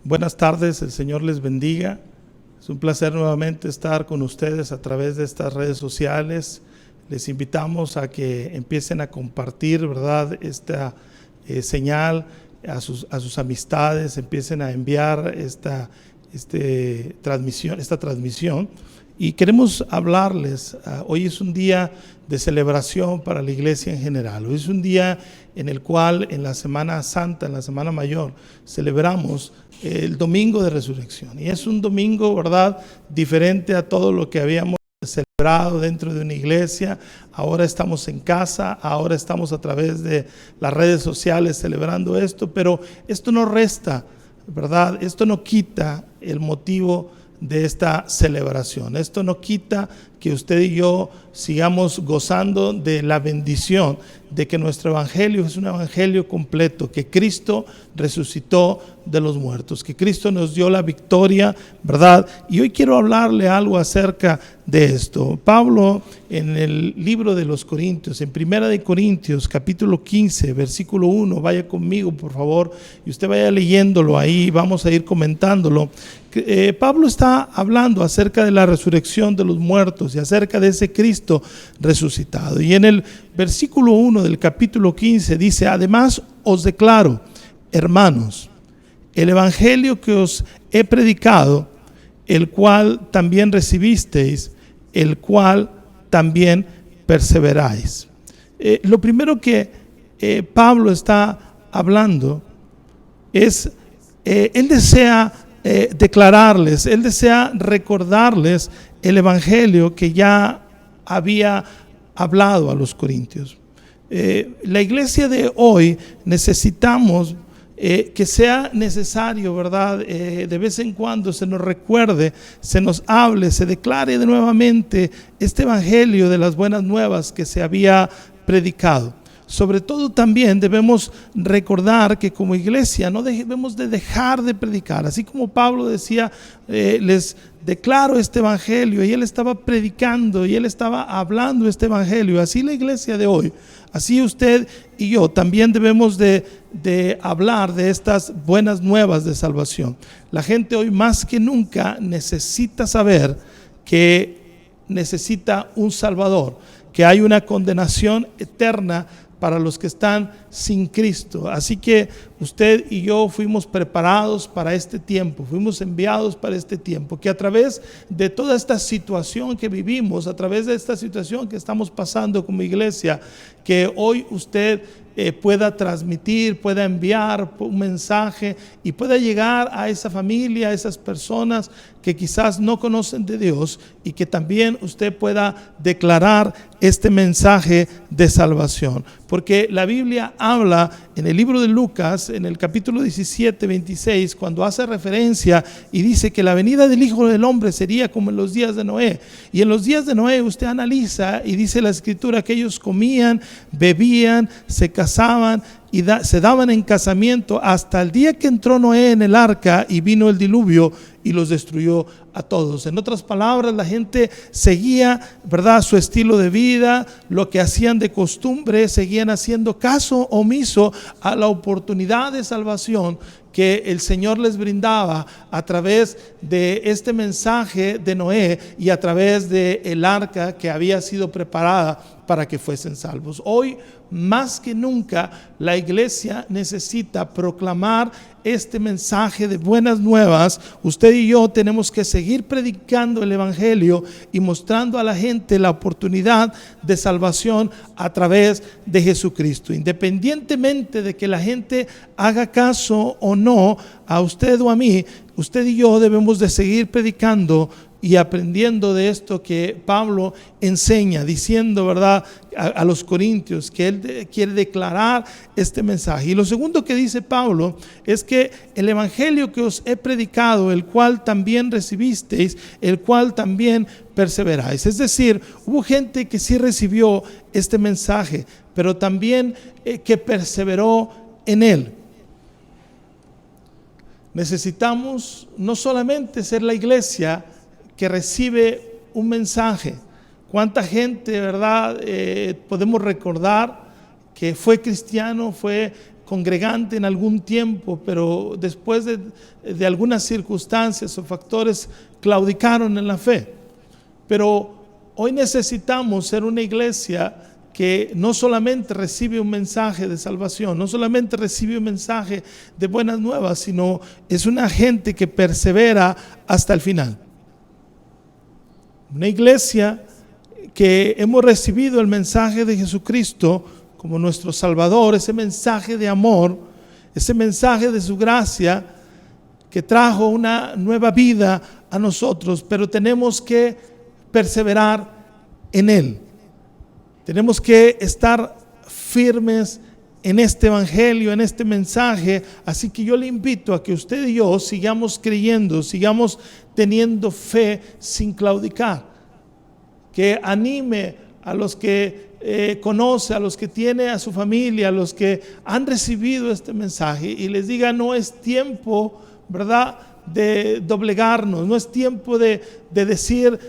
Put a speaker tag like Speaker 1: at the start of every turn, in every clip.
Speaker 1: Buenas tardes, el Señor les bendiga. Es un placer nuevamente estar con ustedes a través de estas redes sociales. Les invitamos a que empiecen a compartir, ¿verdad?, esta señal a sus amistades, empiecen a enviar esta transmisión. Y queremos hablarles, hoy es un día de celebración para la iglesia en general. Hoy es un día en el cual en la Semana Santa, en la Semana Mayor, celebramos el Domingo de Resurrección. Y es un domingo, ¿verdad?, diferente a todo lo que habíamos celebrado dentro de una iglesia. Ahora estamos en casa, ahora estamos a través de las redes sociales celebrando esto, pero esto no resta, ¿verdad? Esto no quita el motivo de esta celebración. Esto no quita que usted y yo sigamos gozando de la bendición de que nuestro evangelio es un evangelio completo, que Cristo resucitó de los muertos, que Cristo nos dio la victoria, ¿verdad? Y hoy quiero hablarle algo acerca de esto. Pablo, en el libro de los Corintios, en Primera de Corintios, capítulo 15, versículo 1, vaya conmigo por favor, y usted vaya leyéndolo ahí, vamos a ir comentándolo. Pablo está hablando acerca de la resurrección de los muertos y acerca de ese Cristo resucitado. Y en el versículo 1 del capítulo 15 dice: además os declaro, hermanos, el evangelio que os he predicado, el cual también recibisteis, el cual también perseveráis. Lo primero que Pablo está hablando es, él desea declararles, él desea recordarles el evangelio que ya había hablado a los corintios. La iglesia de hoy necesitamos que sea necesario, ¿verdad? De vez en cuando se nos recuerde, se nos hable, se declare de nuevamente este evangelio de las buenas nuevas que se había predicado. Sobre todo también debemos recordar que como iglesia no debemos de dejar de predicar. Así como Pablo decía, les declaro este evangelio, y él estaba predicando y él estaba hablando este evangelio. Así la iglesia de hoy, así usted y yo también debemos de hablar de estas buenas nuevas de salvación. La gente hoy más que nunca necesita saber que necesita un Salvador, que hay una condenación eterna para los que están sin Cristo. Así que usted y yo fuimos preparados para este tiempo, fuimos enviados para este tiempo, que a través de toda esta situación que vivimos, a través de esta situación que estamos pasando como iglesia, que hoy usted pueda transmitir, pueda enviar un mensaje y pueda llegar a esa familia, a esas personas que quizás no conocen de Dios, y que también usted pueda declarar este mensaje de salvación. Porque la Biblia habla en el libro de Lucas, en el capítulo 17, 26, cuando hace referencia y dice que la venida del Hijo del Hombre sería como en los días de Noé. Y en los días de Noé usted analiza y dice la Escritura que ellos comían, bebían, se casaban y se daban en casamiento hasta el día que entró Noé en el arca y vino el diluvio y los destruyó a todos. En otras palabras, la gente seguía, ¿verdad?, su estilo de vida, lo que hacían de costumbre, seguían haciendo caso omiso a la oportunidad de salvación que el Señor les brindaba a través de este mensaje de Noé y a través del arca que había sido preparada para que fuesen salvos. Hoy, más que nunca, la iglesia necesita proclamar este mensaje de buenas nuevas. Usted y yo tenemos que seguir predicando el evangelio y mostrando a la gente la oportunidad de salvación a través de Jesucristo. Independientemente de que la gente haga caso o no a usted o a mí, usted y yo debemos de seguir predicando y aprendiendo de esto que Pablo enseña, diciendo, ¿verdad?, a los corintios que él quiere declarar este mensaje. Y lo segundo que dice Pablo es que el evangelio que os he predicado, el cual también recibisteis, el cual también perseveráis. Es decir, hubo gente que sí recibió este mensaje, pero también que perseveró en él. Necesitamos no solamente ser la iglesia que recibe un mensaje. ¿Cuánta gente, verdad, podemos recordar que fue cristiano, fue congregante en algún tiempo, pero después de algunas circunstancias o factores claudicaron en la fe. Pero hoy necesitamos ser una iglesia que no solamente recibe un mensaje de salvación, no solamente recibe un mensaje de buenas nuevas, sino es una gente que persevera hasta el final. Una iglesia que hemos recibido el mensaje de Jesucristo como nuestro Salvador, ese mensaje de amor, ese mensaje de su gracia que trajo una nueva vida a nosotros, pero tenemos que perseverar en Él. Tenemos que estar firmes en este evangelio, en este mensaje. Así que yo le invito a que usted y yo sigamos creyendo, sigamos teniendo fe sin claudicar. Que anime a los que conoce, a los que tiene a su familia, a los que han recibido este mensaje, y les diga: no es tiempo, ¿verdad?, de doblegarnos, no es tiempo de decir,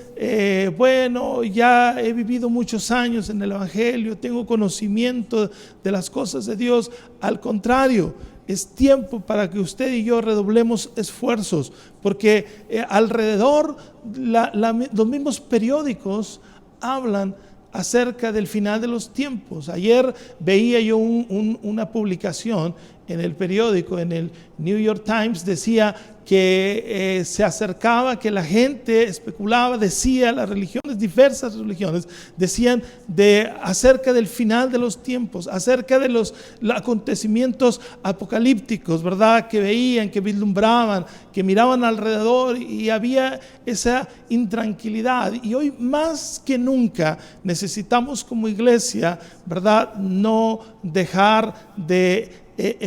Speaker 1: bueno, ya he vivido muchos años en el evangelio, tengo conocimiento de las cosas de Dios. Al contrario, es tiempo para que usted y yo redoblemos esfuerzos, porque alrededor los mismos periódicos hablan acerca del final de los tiempos. Ayer veía yo una publicación en el periódico, en el New York Times, decía que se acercaba, que la gente especulaba, decía, las religiones, diversas religiones, decían acerca del final de los tiempos, acerca de los acontecimientos apocalípticos, ¿verdad?, que veían, que vislumbraban, que miraban alrededor, y había esa intranquilidad. Y hoy más que nunca necesitamos como iglesia, ¿verdad?, no dejar de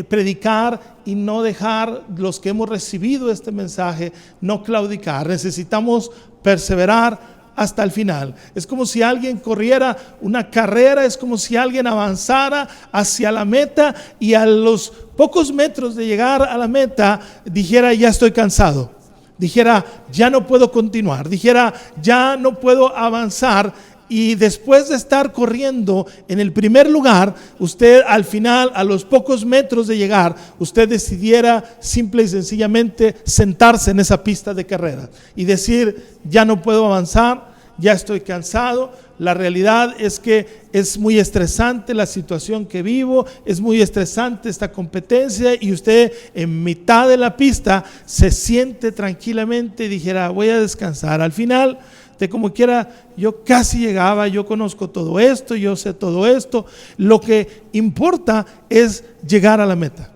Speaker 1: predicar y no dejar, los que hemos recibido este mensaje, no claudicar. Necesitamos perseverar hasta el final. Es como si alguien corriera una carrera, es como si alguien avanzara hacia la meta y a los pocos metros de llegar a la meta dijera: ya estoy cansado, dijera: ya no puedo continuar, dijera: ya no puedo avanzar. Y después de estar corriendo en el primer lugar, usted al final, a los pocos metros de llegar, usted decidiera simple y sencillamente sentarse en esa pista de carrera y decir: ya no puedo avanzar, ya estoy cansado. La realidad es que es muy estresante la situación que vivo, es muy estresante esta competencia, y usted en mitad de la pista se siente tranquilamente y dijera: voy a descansar. Al final, de como quiera, yo casi llegaba, yo conozco todo esto, yo sé todo esto. Lo que importa es llegar a la meta.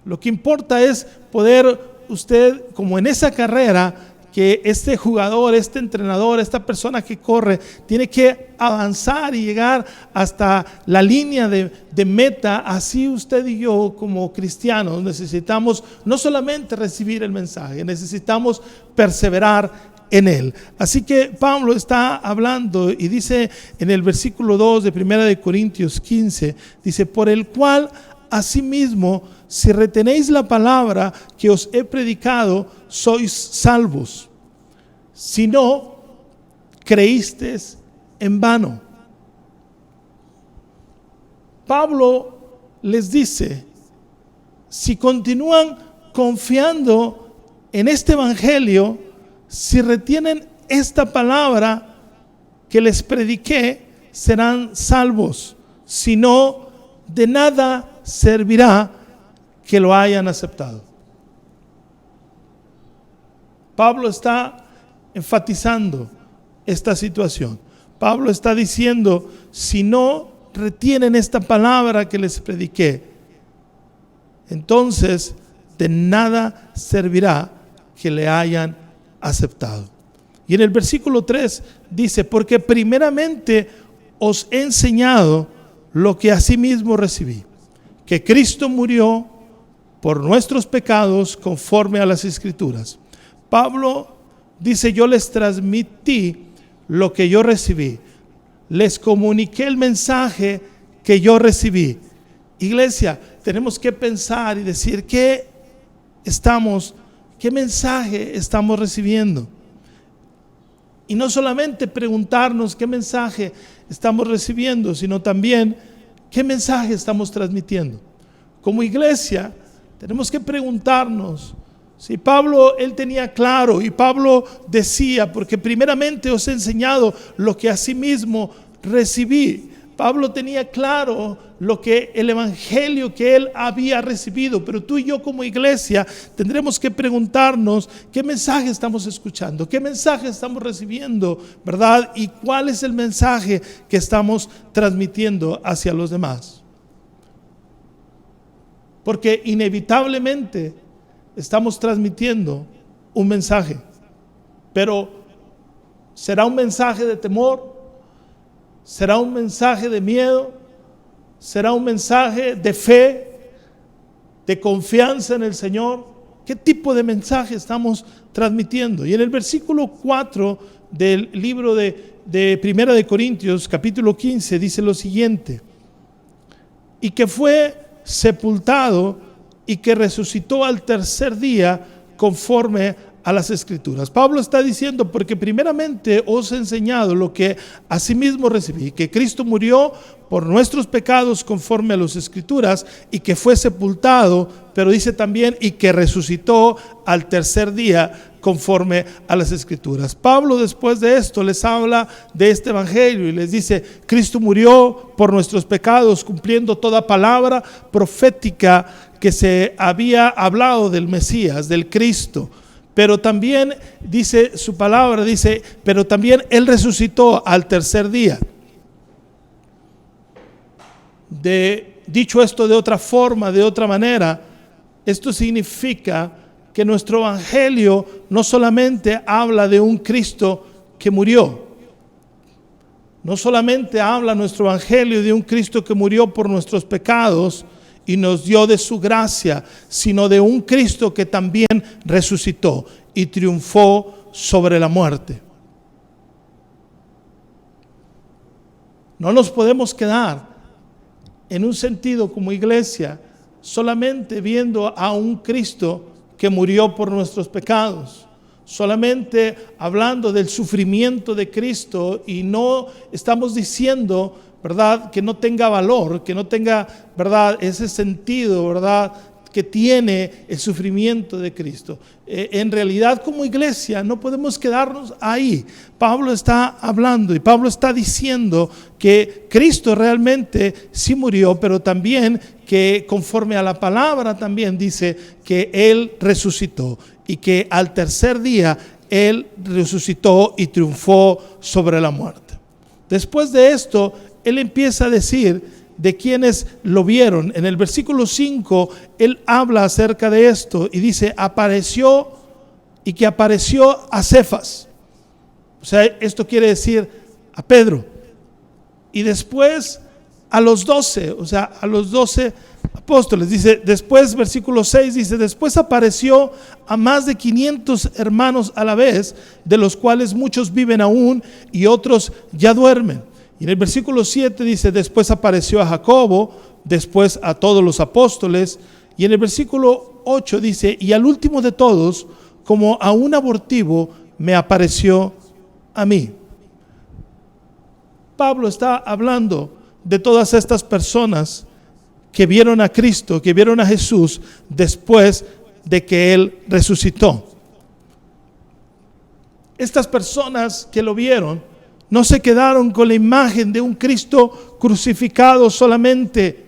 Speaker 1: Lo que importa es poder usted, como en esa carrera, que este jugador, este entrenador, esta persona que corre, tiene que avanzar y llegar hasta la línea de meta. Así usted y yo como cristianos necesitamos no solamente recibir el mensaje, necesitamos perseverar en él. Así que Pablo está hablando y dice en el versículo 2 de 1 Corintios 15, dice: por el cual asimismo, si retenéis la palabra que os he predicado, sois salvos, si no creísteis en vano. Pablo les dice: si continúan confiando en este evangelio, si retienen esta palabra que les prediqué, serán salvos. Si no, de nada servirá que lo hayan aceptado. Pablo está enfatizando esta situación. Pablo está diciendo: si no retienen esta palabra que les prediqué, entonces de nada servirá que le hayan aceptado. Y en el versículo 3 dice: porque primeramente os he enseñado lo que asimismo recibí, que Cristo murió por nuestros pecados conforme a las Escrituras. Pablo dice: yo les transmití lo que yo recibí, les comuniqué el mensaje que yo recibí. Iglesia, tenemos que pensar y decir: ¿qué mensaje estamos recibiendo? Y no solamente preguntarnos qué mensaje estamos recibiendo, sino también qué mensaje estamos transmitiendo. como iglesia, tenemos que preguntarnos. Si Pablo, él tenía claro, y Pablo decía, porque primeramente os he enseñado lo que asimismo recibí. Pablo tenía claro lo que el evangelio que él había recibido, pero tú y yo como iglesia tendremos que preguntarnos qué mensaje estamos escuchando, qué mensaje estamos recibiendo, ¿verdad? Y cuál es el mensaje que estamos transmitiendo hacia los demás. Porque inevitablemente estamos transmitiendo un mensaje, pero ¿será un mensaje de temor? ¿Será un mensaje de miedo? ¿Será un mensaje de fe, de confianza en el Señor? ¿Qué tipo de mensaje estamos transmitiendo? Y en el versículo 4 del libro de Primera de Corintios, capítulo 15, dice lo siguiente: y que fue sepultado y que resucitó al tercer día conforme a las Escrituras. Pablo está diciendo, porque primeramente os he enseñado lo que asimismo recibí, que Cristo murió por nuestros pecados conforme a las Escrituras, y que fue sepultado, pero dice también, y que resucitó al tercer día conforme a las Escrituras. Pablo, después de esto, les habla de este evangelio y les dice: Cristo murió por nuestros pecados, cumpliendo toda palabra profética que se había hablado del Mesías, del Cristo. Pero también dice su palabra, dice, pero también Él resucitó al tercer día. Dicho esto de otra forma, de otra manera, esto significa que nuestro evangelio no solamente habla de un Cristo que murió, no solamente habla nuestro evangelio de un Cristo que murió por nuestros pecados y nos dio de su gracia, sino de un Cristo que también resucitó y triunfó sobre la muerte. No nos podemos quedar en un sentido como iglesia solamente viendo a un Cristo que murió por nuestros pecados, solamente hablando del sufrimiento de Cristo, y no estamos diciendo, ¿verdad?, que no tenga valor, que no tenga, ¿verdad?, ese sentido, ¿verdad?, que tiene el sufrimiento de Cristo. En realidad, como iglesia no podemos quedarnos ahí. Pablo está hablando y Pablo está diciendo que Cristo realmente sí murió, pero también que conforme a la palabra también dice que Él resucitó, y que al tercer día Él resucitó y triunfó sobre la muerte. Después de esto, Él empieza a decir de quienes lo vieron. En el versículo 5, Él habla acerca de esto y dice: apareció, y que apareció a Cefas. O sea, esto quiere decir a Pedro. Y después a los 12, o sea, a los 12 apóstoles. Dice después, versículo 6, dice: después apareció a más de 500 hermanos a la vez, de los cuales muchos viven aún y otros ya duermen. Y en el versículo 7 dice: después apareció a Jacobo, después a todos los apóstoles. Y en el versículo 8 dice: y al último de todos, como a un abortivo, me apareció a mí. Pablo está hablando de todas estas personas que vieron a Cristo, que vieron a Jesús después de que Él resucitó. Estas personas que lo vieron no se quedaron con la imagen de un Cristo crucificado solamente.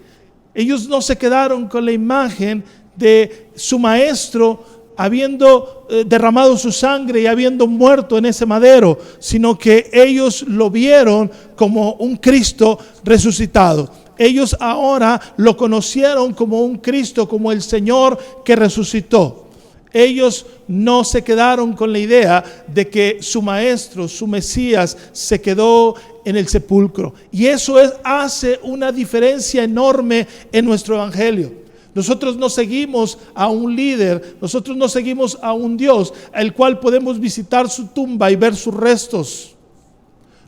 Speaker 1: Ellos no se quedaron con la imagen de su maestro habiendo derramado su sangre y habiendo muerto en ese madero, sino que ellos lo vieron como un Cristo resucitado. Ellos ahora lo conocieron como un Cristo, como el Señor que resucitó. Ellos no se quedaron con la idea de que su maestro, su Mesías, se quedó en el sepulcro. Y eso hace una diferencia enorme en nuestro evangelio. Nosotros no seguimos a un líder, nosotros no seguimos a un Dios al cual podemos visitar su tumba y ver sus restos.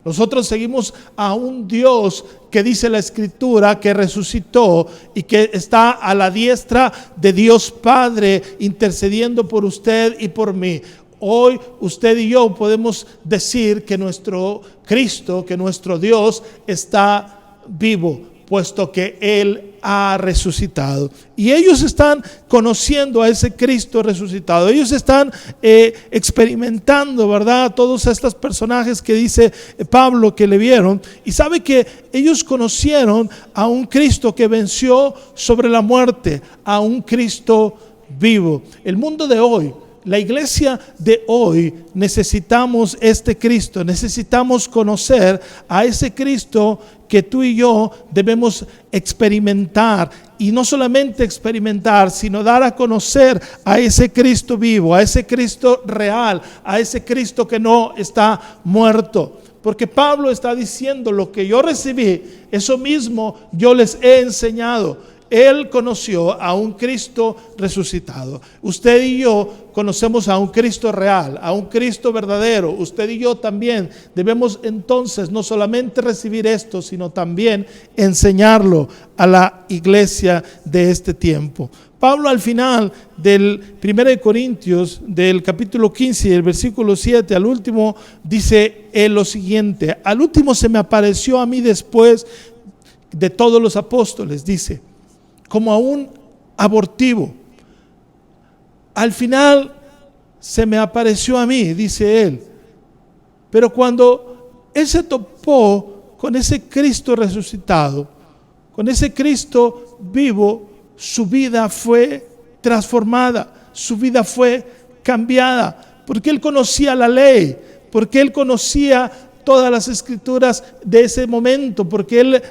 Speaker 1: Nosotros seguimos a un Dios que dice la Escritura que resucitó y que está a la diestra de Dios Padre intercediendo por usted y por mí. Hoy usted y yo podemos decir que nuestro Cristo, que nuestro Dios está vivo. puesto que Él ha resucitado. Y ellos están conociendo a ese Cristo resucitado. Ellos están experimentando, ¿verdad? Todos estos personajes que dice Pablo que le vieron. Y sabe que ellos conocieron a un Cristo que venció sobre la muerte, a un Cristo vivo. El mundo de hoy, la iglesia de hoy, necesitamos este Cristo, necesitamos conocer a ese Cristo que tú y yo debemos experimentar, y no solamente experimentar, sino dar a conocer a ese Cristo vivo, a ese Cristo real, a ese Cristo que no está muerto. Porque Pablo está diciendo: lo que yo recibí, eso mismo yo les he enseñado. Él conoció a un Cristo resucitado. Usted y yo conocemos a un Cristo real, a un Cristo verdadero. Usted y yo también debemos entonces no solamente recibir esto, sino también enseñarlo a la iglesia de este tiempo. Pablo, al final del 1 Corintios, del capítulo 15, del versículo 7 al último, dice lo siguiente: al último se me apareció a mí después de todos los apóstoles, dice, como a un abortivo. Al final se me apareció a mí, dice él. Pero cuando él se topó con ese Cristo resucitado, con ese Cristo vivo, su vida fue transformada, su vida fue cambiada, porque él conocía la ley, porque él conocía todas las escrituras de ese momento, porque él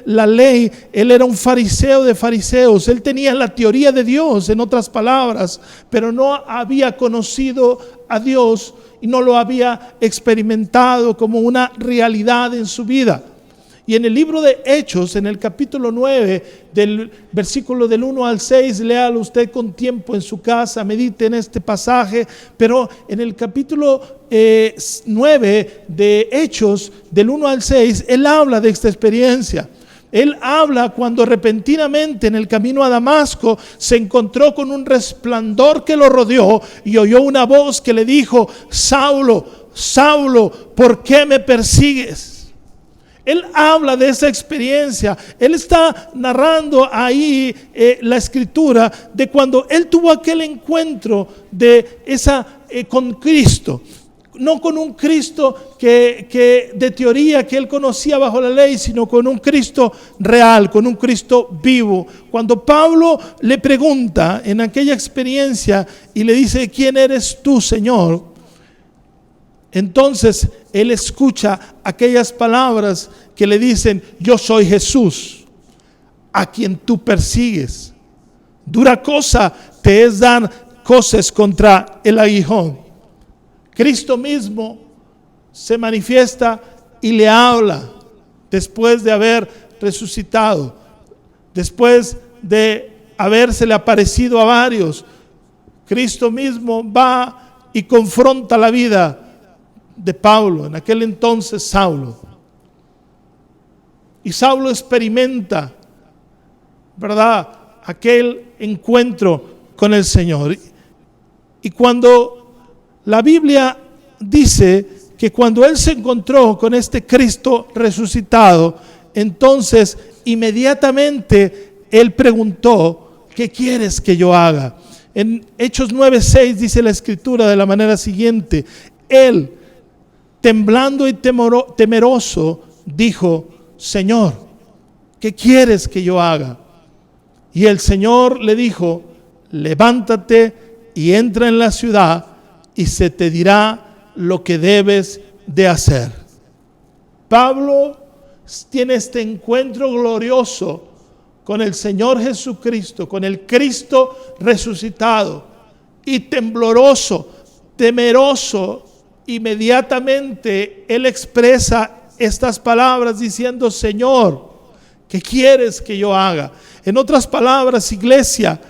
Speaker 1: era un fariseo de fariseos. Él tenía la teoría de Dios, en otras palabras, pero no había conocido a Dios y no lo había experimentado como una realidad en su vida. Y en el libro de Hechos, en el capítulo 9, del versículo del 1 al 6, léalo usted con tiempo en su casa, medite en este pasaje. Pero en el capítulo 9 de Hechos, del 1 al 6, él habla de esta experiencia. Él habla cuando repentinamente en el camino a Damasco se encontró con un resplandor que lo rodeó y oyó una voz que le dijo: Saulo, Saulo, ¿por qué me persigues? Él habla de esa experiencia. Él está narrando ahí la escritura de cuando él tuvo aquel encuentro con Cristo. No con un Cristo que de teoría que él conocía bajo la ley, sino con un Cristo real, con un Cristo vivo. Cuando Pablo le pregunta en aquella experiencia y le dice: ¿quién eres tú, Señor? Entonces él escucha aquellas palabras que le dicen: yo soy Jesús, a quien tú persigues. Dura cosa te es dar coces contra el aguijón. Cristo mismo se manifiesta y le habla después de haber resucitado, después de habérsele aparecido a varios. Cristo mismo va y confronta la vida de Pablo, en aquel entonces Saulo. Y Saulo experimenta, ¿verdad?, aquel encuentro con el Señor. Y cuando la Biblia dice que cuando él se encontró con este Cristo resucitado, entonces inmediatamente él preguntó: ¿qué quieres que yo haga? En Hechos 9:6 dice la escritura de la manera siguiente: él, temblando y temeroso, dijo: Señor, ¿qué quieres que yo haga? Y el Señor le dijo: levántate y entra en la ciudad y se te dirá lo que debes de hacer. Pablo tiene este encuentro glorioso con el Señor Jesucristo, con el Cristo resucitado, y tembloroso, temeroso, inmediatamente él expresa estas palabras diciendo: Señor, ¿qué quieres que yo haga? En otras palabras, iglesia,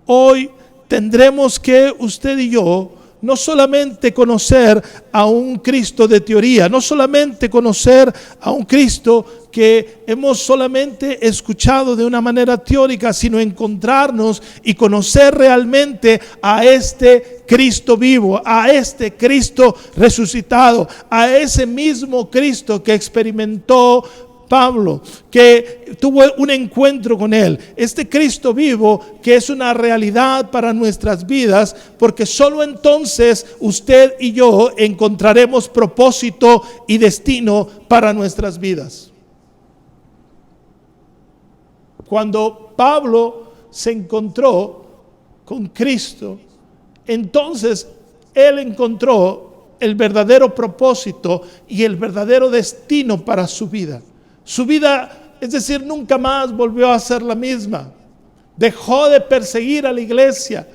Speaker 1: hoy tendremos que usted y yo no solamente conocer a un Cristo de teoría, no solamente conocer a un Cristo que hemos solamente escuchado de una manera teórica, sino encontrarnos y conocer realmente a este Cristo vivo, a este Cristo resucitado, a ese mismo Cristo que experimentó Pablo, que tuvo un encuentro con Él. Este Cristo vivo que es una realidad para nuestras vidas, porque solo entonces usted y yo encontraremos propósito y destino para nuestras vidas. Cuando Pablo se encontró con Cristo, entonces él encontró el verdadero propósito y el verdadero destino para su vida. Su vida, es decir, nunca más volvió a ser la misma. Dejó de perseguir a la iglesia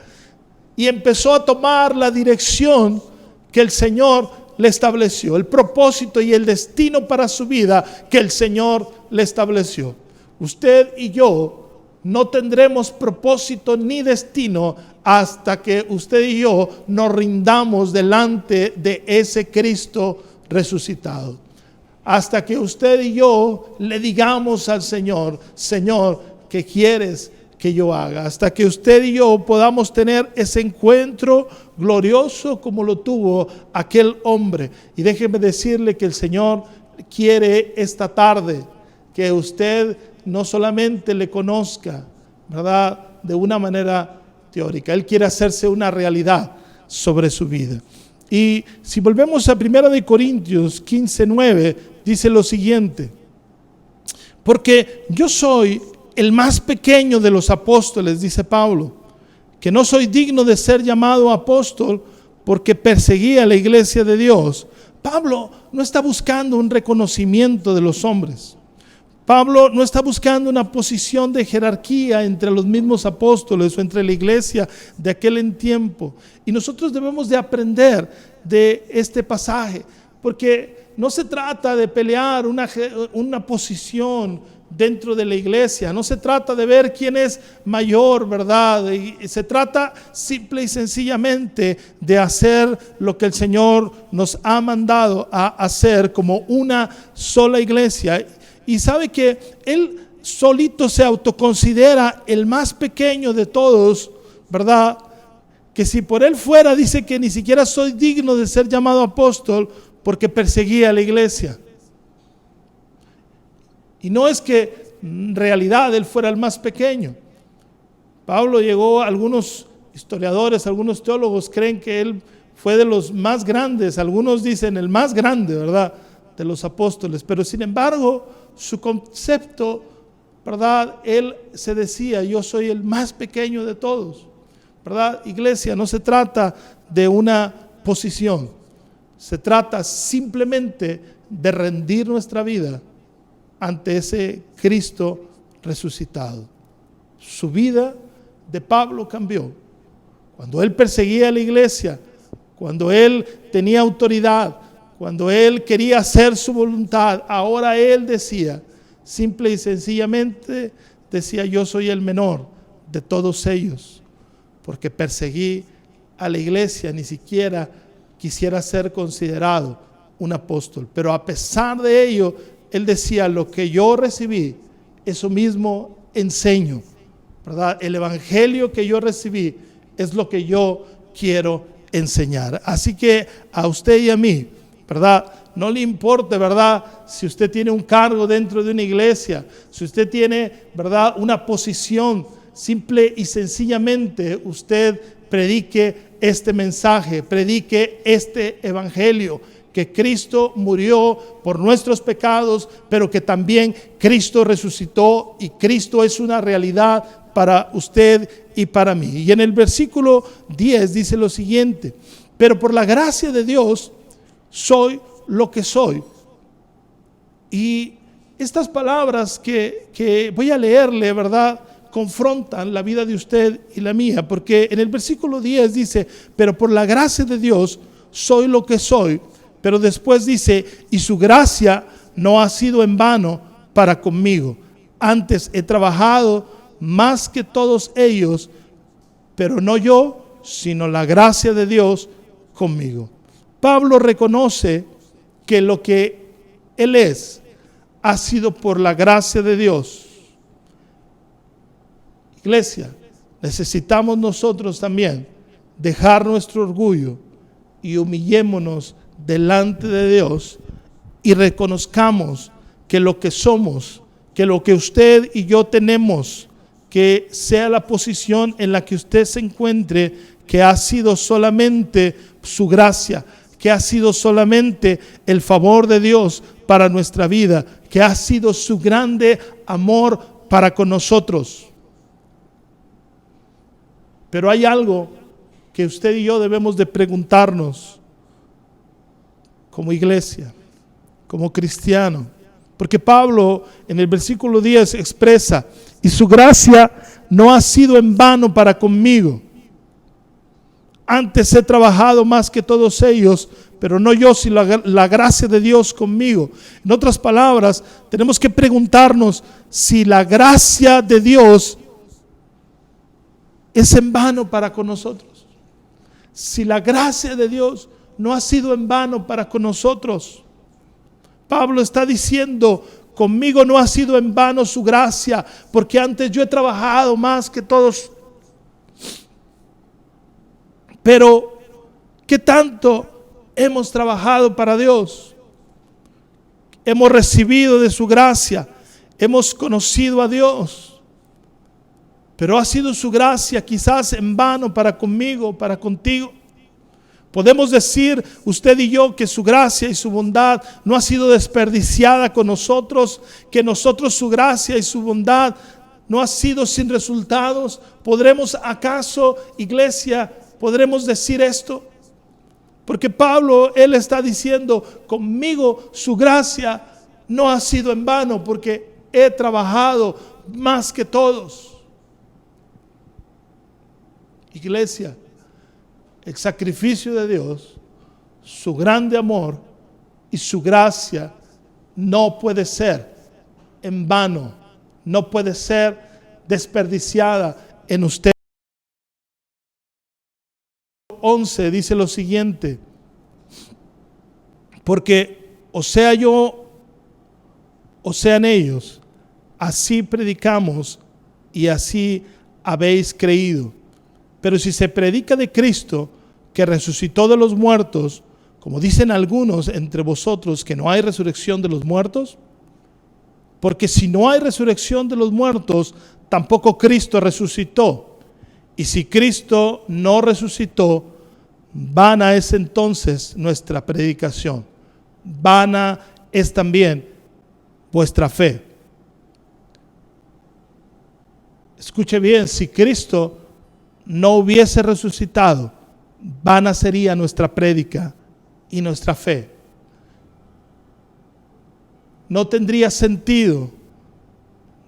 Speaker 1: y empezó a tomar la dirección que el Señor le estableció, el propósito y el destino para su vida que el Señor le estableció. Usted y yo no tendremos propósito ni destino hasta que usted y yo nos rindamos delante de ese Cristo resucitado. Hasta que usted y yo le digamos al Señor: Señor, ¿qué quieres que yo haga? Hasta que usted y yo podamos tener ese encuentro glorioso como lo tuvo aquel hombre. Y déjeme decirle que el Señor quiere esta tarde que usted no solamente le conozca, ¿verdad?, de una manera teórica. Él quiere hacerse una realidad sobre su vida. Y si volvemos a 1 Corintios 15:9, dice lo siguiente: porque yo soy el más pequeño de los apóstoles, dice Pablo, que no soy digno de ser llamado apóstol porque perseguí a la iglesia de Dios. Pablo no está buscando un reconocimiento de los hombres. Pablo no está buscando una posición de jerarquía entre los mismos apóstoles o entre la iglesia de aquel tiempo. Y nosotros debemos de aprender de este pasaje, porque no se trata de pelear una posición dentro de la iglesia, no se trata de ver quién es mayor, ¿verdad? Y se trata simple y sencillamente de hacer lo que el Señor nos ha mandado a hacer como una sola iglesia. Y sabe que él solito se autoconsidera el más pequeño de todos, ¿verdad? Que si por él fuera, dice que ni siquiera soy digno de ser llamado apóstol porque perseguía a la iglesia. Y no es que en realidad él fuera el más pequeño. Pablo llegó, algunos historiadores, algunos teólogos creen que él fue de los más grandes, algunos dicen el más grande, ¿verdad?, de los apóstoles, pero sin embargo su concepto, ¿verdad?, él se decía: yo soy el más pequeño de todos, ¿verdad? Iglesia, no se trata de una posición, se trata simplemente de rendir nuestra vida ante ese Cristo resucitado. Su vida de Pablo cambió cuando él perseguía a la iglesia, cuando él tenía autoridad, cuando él quería hacer su voluntad. Ahora él decía, simple y sencillamente decía: yo soy el menor de todos ellos, porque perseguí a la iglesia, ni siquiera quisiera ser considerado un apóstol. Pero a pesar de ello, él decía: lo que yo recibí, eso mismo enseño, ¿verdad? El evangelio que yo recibí es lo que yo quiero enseñar. Así que a usted y a mí, ¿verdad?, no le importe, ¿verdad?, si usted tiene un cargo dentro de una iglesia, si usted tiene, ¿verdad?, una posición. Simple y sencillamente usted predique este mensaje, predique este evangelio, que Cristo murió por nuestros pecados, pero que también Cristo resucitó y Cristo es una realidad para usted y para mí. Y en el versículo 10 dice lo siguiente: pero por la gracia de Dios soy lo que soy. Y estas palabras que voy a leerle, ¿verdad?, confrontan la vida de usted y la mía, porque en el versículo 10 dice: pero por la gracia de Dios soy lo que soy. Pero después dice: y su gracia no ha sido en vano para conmigo. Antes he trabajado más que todos ellos, pero no yo, sino la gracia de Dios conmigo. Pablo reconoce que lo que él es ha sido por la gracia de Dios. Iglesia, necesitamos nosotros también dejar nuestro orgullo y humillémonos delante de Dios y reconozcamos que lo que somos, que lo que usted y yo tenemos, que sea la posición en la que usted se encuentre, que ha sido solamente su gracia, que ha sido solamente el favor de Dios para nuestra vida, que ha sido su grande amor para con nosotros. Pero hay algo que usted y yo debemos de preguntarnos como iglesia, como cristiano. Porque Pablo en el versículo 10 expresa: y su gracia no ha sido en vano para conmigo. Antes he trabajado más que todos ellos, pero no yo, sino la gracia de Dios conmigo. En otras palabras, tenemos que preguntarnos si la gracia de Dios es en vano para con nosotros. Si la gracia de Dios no ha sido en vano para con nosotros. Pablo está diciendo: conmigo no ha sido en vano su gracia, porque antes yo he trabajado más que todos. Pero, ¿qué tanto hemos trabajado para Dios? Hemos recibido de su gracia, hemos conocido a Dios, pero ha sido su gracia quizás en vano para conmigo, para contigo. Podemos decir usted y yo que su gracia y su bondad no ha sido desperdiciada con nosotros, que nosotros su gracia y su bondad no ha sido sin resultados. ¿Podremos acaso, iglesia, podremos decir esto? Porque Pablo, él está diciendo: conmigo su gracia no ha sido en vano, porque he trabajado más que todos. Iglesia, el sacrificio de Dios, su grande amor y su gracia no puede ser en vano, no puede ser desperdiciada en usted. 11 dice lo siguiente: porque o sea yo, o sean ellos, así predicamos y así habéis creído. Pero si se predica de Cristo, que resucitó de los muertos, como dicen algunos entre vosotros que no hay resurrección de los muertos, porque si no hay resurrección de los muertos, tampoco Cristo resucitó. Y si Cristo no resucitó, vana es entonces nuestra predicación, vana es también vuestra fe. Escuche bien: si Cristo no hubiese resucitado, vana sería nuestra prédica y nuestra fe. No tendría sentido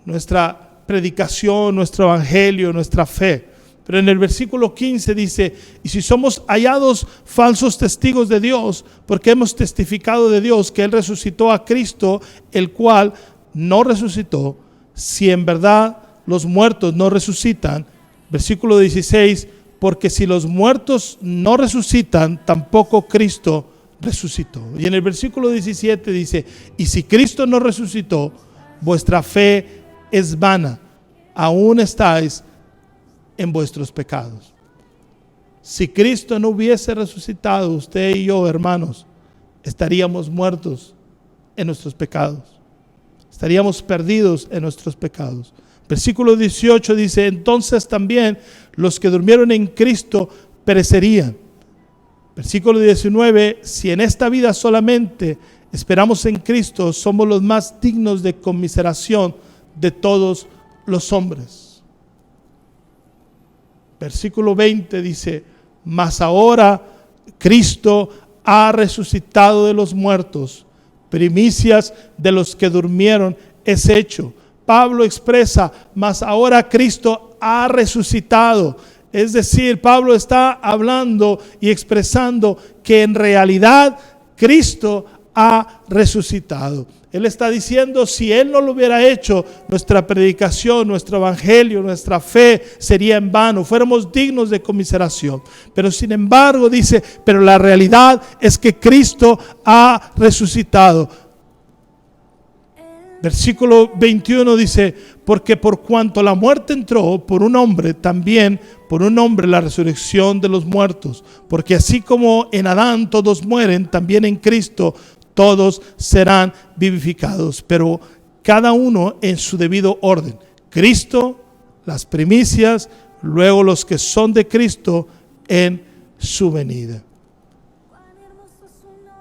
Speaker 1: nuestra predicación, nuestro evangelio, nuestra fe. Pero en el versículo 15 dice: y si somos hallados falsos testigos de Dios, porque hemos testificado de Dios que Él resucitó a Cristo, el cual no resucitó, si en verdad los muertos no resucitan. Versículo 16: porque si los muertos no resucitan, tampoco Cristo resucitó. Y en el versículo 17 dice: y si Cristo no resucitó, vuestra fe es vana, aún estáis en vuestros pecados. Si Cristo no hubiese resucitado, usted y yo, hermanos, estaríamos muertos en nuestros pecados, estaríamos perdidos en nuestros pecados. Versículo 18 dice: entonces también los que durmieron en Cristo perecerían. Versículo 19: si en esta vida solamente esperamos en Cristo, somos los más dignos de conmiseración de todos los hombres. Versículo 20 dice: mas ahora Cristo ha resucitado de los muertos, primicias de los que durmieron es hecho. Pablo expresa: mas ahora Cristo ha resucitado. Es decir, Pablo está hablando y expresando que en realidad Cristo ha resucitado. Él está diciendo: si Él no lo hubiera hecho, nuestra predicación, nuestro evangelio, nuestra fe sería en vano, fuéramos dignos de conmiseración. Pero sin embargo dice: pero la realidad es que Cristo ha resucitado. Versículo 21 dice: porque por cuanto la muerte entró por un hombre, también por un hombre la resurrección de los muertos. Porque así como en Adán todos mueren, también en Cristo todos serán vivificados, pero cada uno en su debido orden. Cristo, las primicias, luego los que son de Cristo en su venida.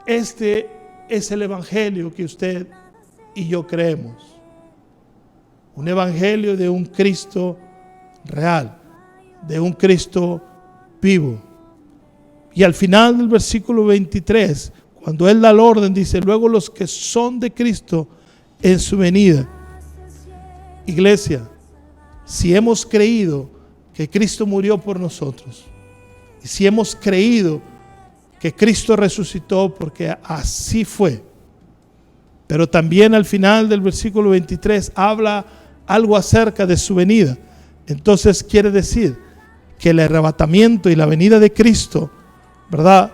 Speaker 1: Este es el evangelio que usted y yo creemos. Un evangelio de un Cristo real, de un Cristo vivo. Y al final del versículo 23, cuando Él da el orden, dice, luego los que son de Cristo en su venida. Iglesia, si hemos creído que Cristo murió por nosotros, y si hemos creído que Cristo resucitó, porque así fue, pero también al final del versículo 23 habla algo acerca de su venida. Entonces quiere decir que el arrebatamiento y la venida de Cristo, ¿verdad?,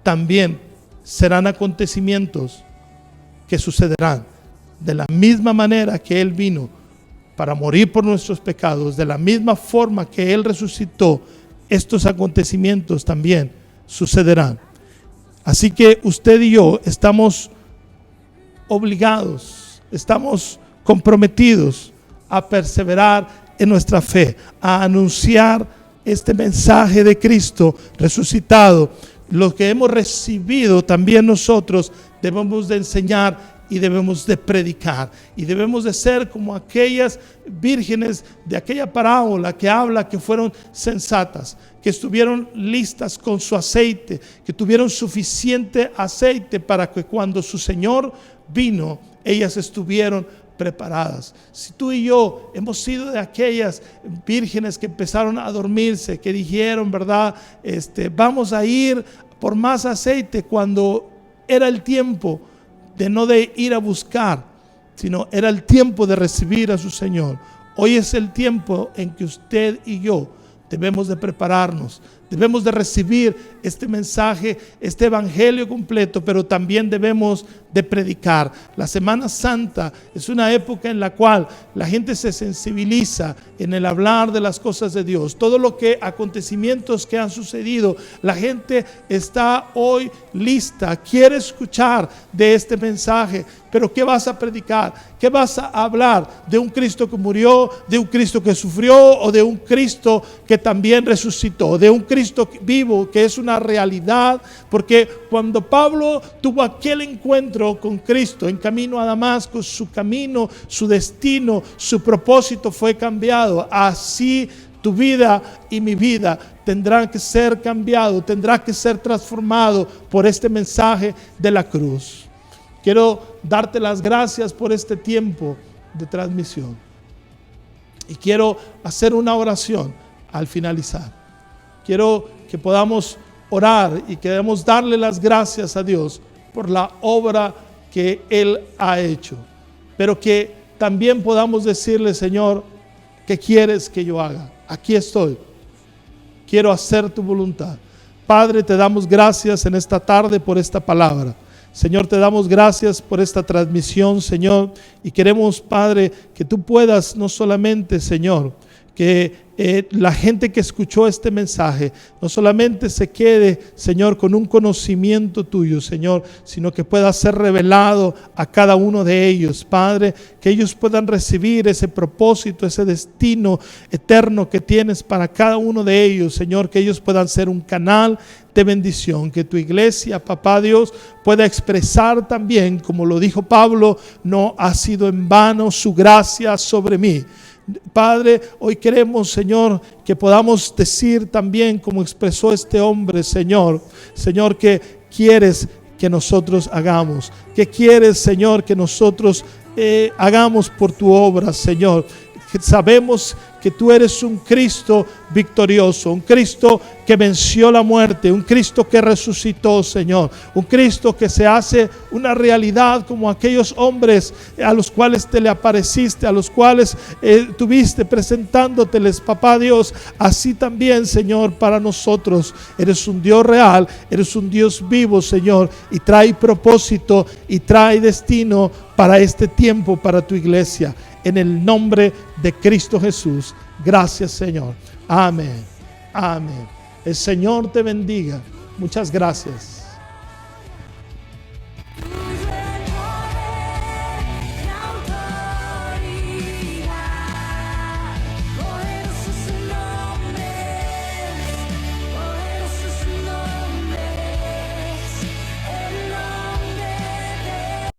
Speaker 1: también serán acontecimientos que sucederán de la misma manera que Él vino para morir por nuestros pecados, de la misma forma que Él resucitó. Estos acontecimientos también sucederán. Así que usted y yo estamos obligados, estamos comprometidos a perseverar en nuestra fe, a anunciar este mensaje de Cristo resucitado. Lo que hemos recibido también nosotros debemos de enseñar y debemos de predicar, y debemos de ser como aquellas vírgenes de aquella parábola que habla que fueron sensatas, que estuvieron listas con su aceite, que tuvieron suficiente aceite para que cuando su Señor vino, ellas estuvieron preparadas. Si tú y yo hemos sido de aquellas vírgenes que empezaron a dormirse, que dijeron, ¿verdad?, vamos a ir por más aceite, cuando era el tiempo de no de ir a buscar, sino era el tiempo de recibir a su Señor. Hoy es el tiempo en que usted y yo debemos de prepararnos, debemos de recibir este mensaje, este evangelio completo, pero también debemos de predicar. La Semana Santa es una época en la cual la gente se sensibiliza en el hablar de las cosas de Dios. Todo lo que acontecimientos que han sucedido, la gente está hoy lista, quiere escuchar de este mensaje. Pero ¿qué vas a predicar? ¿Qué vas a hablar? ¿De un Cristo que murió? ¿De un Cristo que sufrió? ¿O de un Cristo que también resucitó? ¿De un Cristo vivo que es una realidad? Porque cuando Pablo tuvo aquel encuentro con Cristo en camino a Damasco, su camino, su destino, su propósito fue cambiado. Así tu vida y mi vida tendrán que ser cambiado, tendrá que ser transformado por este mensaje de la cruz. Quiero darte las gracias por este tiempo de transmisión. Y quiero hacer una oración al finalizar. Quiero que podamos orar y queremos darle las gracias a Dios por la obra que Él ha hecho. Pero que también podamos decirle, Señor, ¿qué quieres que yo haga? Aquí estoy. Quiero hacer tu voluntad. Padre, te damos gracias en esta tarde por esta palabra. Señor, te damos gracias por esta transmisión, Señor, y queremos, Padre, que tú puedas no solamente, Señor, que la gente que escuchó este mensaje no solamente se quede, Señor, con un conocimiento tuyo, Señor, sino que pueda ser revelado a cada uno de ellos, Padre, que ellos puedan recibir ese propósito, ese destino eterno que tienes para cada uno de ellos, Señor, que ellos puedan ser un canal de bendición, que tu iglesia, papá Dios, pueda expresar también, como lo dijo Pablo, no ha sido en vano su gracia sobre mí. Padre, hoy queremos, Señor, que podamos decir también, como expresó este hombre, Señor, que quieres que nosotros hagamos, que quieres, Señor, que nosotros hagamos por tu obra, Señor. Sabemos que tú eres un Cristo victorioso, un Cristo que venció la muerte, un Cristo que resucitó, Señor, un Cristo que se hace una realidad como aquellos hombres a los cuales te le apareciste, a los cuales tuviste presentándoteles, papá Dios. Así también, Señor, para nosotros eres un Dios real, eres un Dios vivo, Señor, y trae propósito y trae destino para este tiempo, para tu iglesia. En el nombre de Cristo Jesús. Gracias, Señor. Amén. Amén. El Señor te bendiga. Muchas gracias.